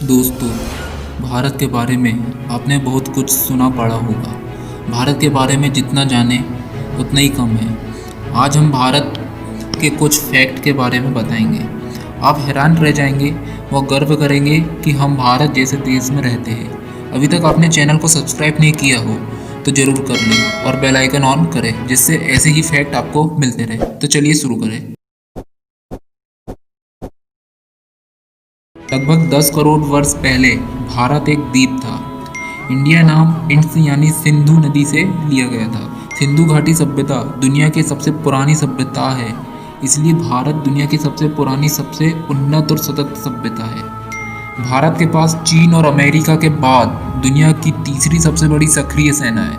दोस्तों, भारत के बारे में आपने बहुत कुछ सुना पढ़ा होगा। भारत के बारे में जितना जाने उतना ही कम है। आज हम भारत के कुछ फैक्ट के बारे में बताएंगे। आप हैरान रह जाएंगे व गर्व करेंगे कि हम भारत जैसे देश में रहते हैं। अभी तक आपने चैनल को सब्सक्राइब नहीं किया हो तो ज़रूर कर लें और बेल आइकन ऑन करें, जिससे ऐसे ही फैक्ट आपको मिलते रहे। तो चलिए शुरू करें। लगभग 10 करोड़ वर्ष पहले भारत एक द्वीप था। इंडिया नाम इंड्स यानी सिंधु नदी से लिया गया था। सिंधु घाटी सभ्यता दुनिया की सबसे पुरानी सभ्यता है, इसलिए भारत दुनिया की सबसे पुरानी, सबसे उन्नत और सतत सभ्यता है। भारत के पास चीन और अमेरिका के बाद दुनिया की तीसरी सबसे बड़ी सक्रिय सेना है।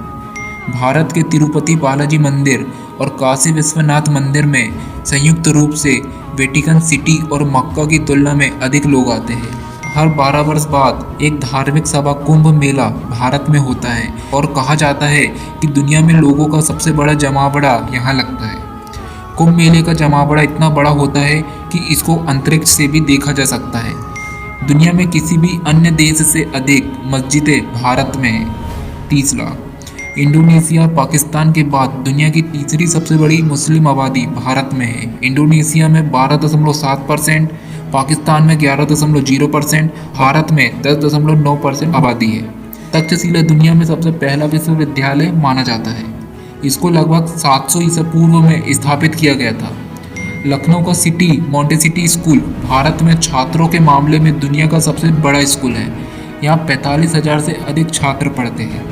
भारत के तिरुपति बालाजी मंदिर और काशी विश्वनाथ मंदिर में संयुक्त रूप से वेटिकन सिटी और मक्का की तुलना में अधिक लोग आते हैं। हर 12 वर्ष बाद एक धार्मिक सभा कुंभ मेला भारत में होता है और कहा जाता है कि दुनिया में लोगों का सबसे बड़ा जमावड़ा यहाँ लगता है। कुंभ मेले का जमावड़ा इतना बड़ा होता है कि इसको अंतरिक्ष से भी देखा जा सकता है। दुनिया में किसी भी अन्य देश से अधिक मस्जिदें भारत में हैं, 30 लाख। इंडोनेशिया और पाकिस्तान के बाद दुनिया की तीसरी सबसे बड़ी मुस्लिम आबादी भारत में है। इंडोनेशिया में 12.7%, पाकिस्तान में 11.0%, भारत में 10.9% आबादी है। तक्षशिला दुनिया में सबसे पहला विश्वविद्यालय माना जाता है। इसको लगभग 700 ईसा पूर्व में स्थापित किया गया था। लखनऊ का सिटी मोंटेसिटी स्कूल भारत में छात्रों के मामले में दुनिया का सबसे बड़ा स्कूल है। यहाँ 45,000 से अधिक छात्र पढ़ते हैं।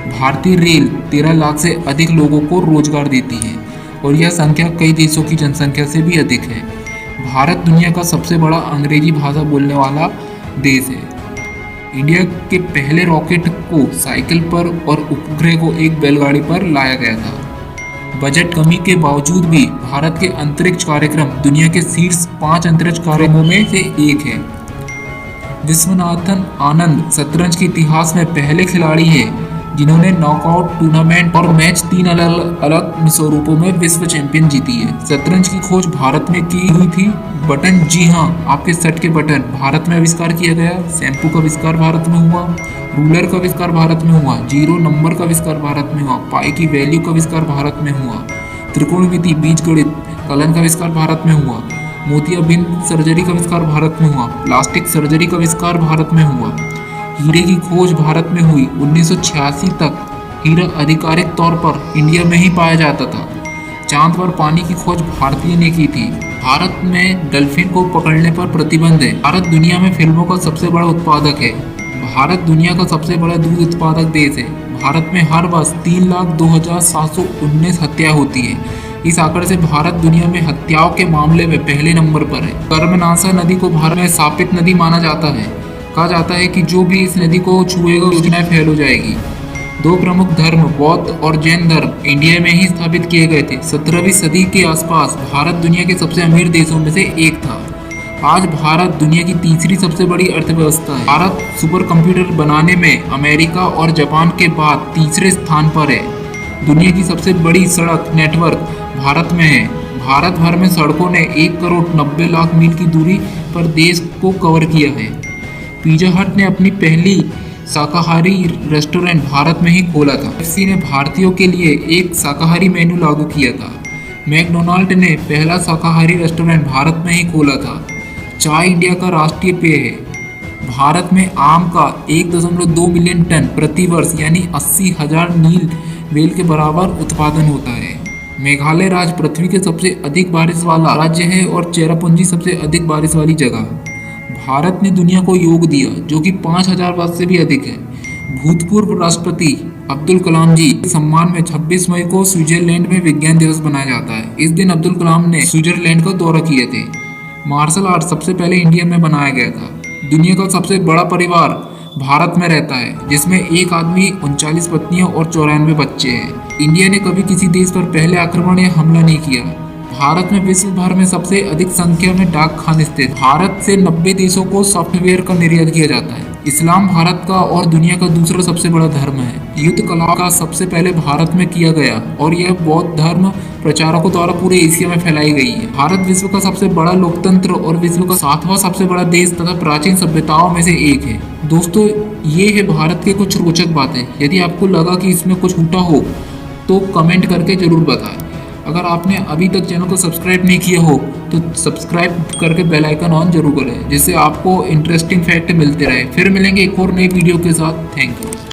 भारतीय रेल 13 लाख से अधिक लोगों को रोजगार देती है और यह संख्या कई देशों की जनसंख्या से भी अधिक है। भारत दुनिया का सबसे बड़ा अंग्रेजी भाषा बोलने वाला देश है। इंडिया के पहले रॉकेट को साइकिल पर और उपग्रह को एक बैलगाड़ी पर लाया गया था। बजट कमी के बावजूद भी भारत के अंतरिक्ष कार्यक्रम दुनिया के शीर्ष 5 अंतरिक्ष कार्यक्रमों में से एक है। विश्वनाथन आनंद शतरंज के इतिहास में पहले खिलाड़ी हैं जिन्होंने नॉकआउट टूर्नामेंट और मैच 3 अलग अलग स्वरूपों में विश्व चैंपियन जीती है। शतरंज की खोज भारत में की हुई थी। बटन, जी हाँ, आपके शर्ट के बटन भारत में आविष्कार किया गया। शैम्पू का आविष्कार भारत में हुआ। रूलर का आविष्कार भारत में हुआ। जीरो नंबर का आविष्कार भारत में हुआ। पाई की वैल्यू का आविष्कार भारत में हुआ। त्रिकोणमिति, बीजगणित, कलन का आविष्कार भारत में हुआ। मोतियाबिंद सर्जरी का आविष्कार भारत में हुआ। प्लास्टिक सर्जरी का आविष्कार भारत में हुआ। हीरे की खोज भारत में हुई। 1986 तक हीरा आधिकारिक तौर पर इंडिया में ही पाया जाता था। चांद पर पानी की खोज भारतीय ने की थी। भारत में डल्फिन को पकड़ने पर प्रतिबंध है। भारत दुनिया में फिल्मों का सबसे बड़ा उत्पादक है। भारत दुनिया का सबसे बड़ा दूध उत्पादक देश है। भारत में हर वर्ष 3,02,719 हत्या होती है। इस आंकड़े से भारत दुनिया में हत्याओं के मामले में पहले नंबर पर है। कर्मनाशा नदी को भारत में शापित नदी माना जाता है। कहा जाता है कि जो भी इस नदी को छुएगा उसकी नाव फेल हो जाएगी। 2 प्रमुख धर्म, बौद्ध और जैन धर्म, इंडिया में ही स्थापित किए गए थे। 17वीं सदी के आसपास भारत दुनिया के सबसे अमीर देशों में से एक था। आज भारत दुनिया की तीसरी सबसे बड़ी अर्थव्यवस्था है। भारत सुपर कंप्यूटर बनाने में अमेरिका और जापान के बाद तीसरे स्थान पर है। दुनिया की सबसे बड़ी सड़क नेटवर्क भारत में है। भारत भर में सड़कों ने 1 करोड़ 90 लाख मील की दूरी पर देश को कवर किया है। पिज़्ज़ा हट ने अपनी पहली शाकाहारी रेस्टोरेंट भारत में ही खोला था। KFC ने भारतीयों के लिए एक शाकाहारी मेनू लागू किया था। मैकडोनाल्ड ने पहला शाकाहारी रेस्टोरेंट भारत में ही खोला था। चाय इंडिया का राष्ट्रीय पेय है। भारत में आम का 1.2 मिलियन टन प्रति वर्ष यानी 80,000 नील वेल के बराबर उत्पादन होता है। मेघालय राज्य पृथ्वी के सबसे अधिक बारिश वाला राज्य है और चेरापूंजी सबसे अधिक बारिश वाली जगह। भारत ने दुनिया को योग दिया, जो कि 5,000 वर्ष से भी अधिक है। भूतपूर्व राष्ट्रपति अब्दुल कलाम जी के सम्मान में 26 मई को स्विट्जरलैंड में विज्ञान दिवस मनाया जाता है। इस दिन अब्दुल कलाम ने स्विट्जरलैंड का दौरा किए थे। मार्शल आर्ट सबसे पहले इंडिया में बनाया गया था। दुनिया का सबसे बड़ा परिवार भारत में रहता है, जिसमें एक आदमी, 39 पत्नियां और 94 बच्चे हैं। इंडिया ने कभी किसी देश पर पहले आक्रमण या हमला नहीं किया। भारत में विश्व भर में सबसे अधिक संख्या में डाक खाने स्थित। भारत से 90 देशों को सॉफ्टवेयर का निर्यात किया जाता है। इस्लाम भारत का और दुनिया का दूसरा सबसे बड़ा धर्म है। युद्ध कला का सबसे पहले भारत में किया गया और यह बौद्ध धर्म प्रचारकों द्वारा पूरे एशिया में फैलाई गई है। भारत विश्व का सबसे बड़ा लोकतंत्र और विश्व का 7वां सबसे बड़ा देश तथा प्राचीन सभ्यताओं में से एक है। दोस्तों, ये है भारत के कुछ रोचक बातें। यदि आपको लगा कि इसमें कुछ छूटा हो तो कमेंट करके जरूर बताएं। अगर आपने अभी तक चैनल को सब्सक्राइब नहीं किया हो तो सब्सक्राइब करके बेल आइकन ऑन जरूर करें, जिससे आपको इंटरेस्टिंग फैक्ट मिलते रहे। फिर मिलेंगे एक और नई वीडियो के साथ। Thank you.